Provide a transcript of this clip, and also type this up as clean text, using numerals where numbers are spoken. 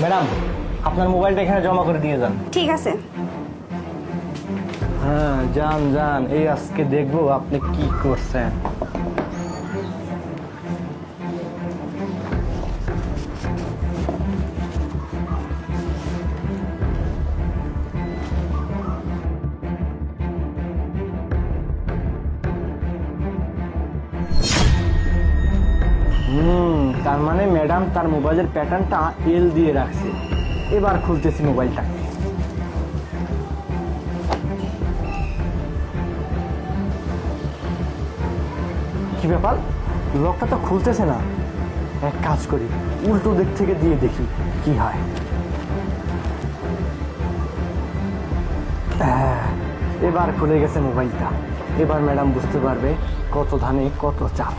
Madam, আপনার মোবাইলটা এখানে জমা করে দিয়ে যান। ঠিক আছে। হ্যাঁ, যান যান, এই আজকে দেখবো আপনি কি করছেন। তার মানে ম্যাডাম তার মোবাইলের প্যাটার্নটা এল দিয়ে রাখছে। এবার খুলতেছি মোবাইলটা। কি ব্যাপার, লকটা তো খুলতেছে না। এক কাজ করি, উল্টো দিক থেকে দিয়ে দেখি কি হয়। এবার খুলে গেছে মোবাইলটা। এবার ম্যাডাম বুঝতে পারবে কত ধানে কত চাল।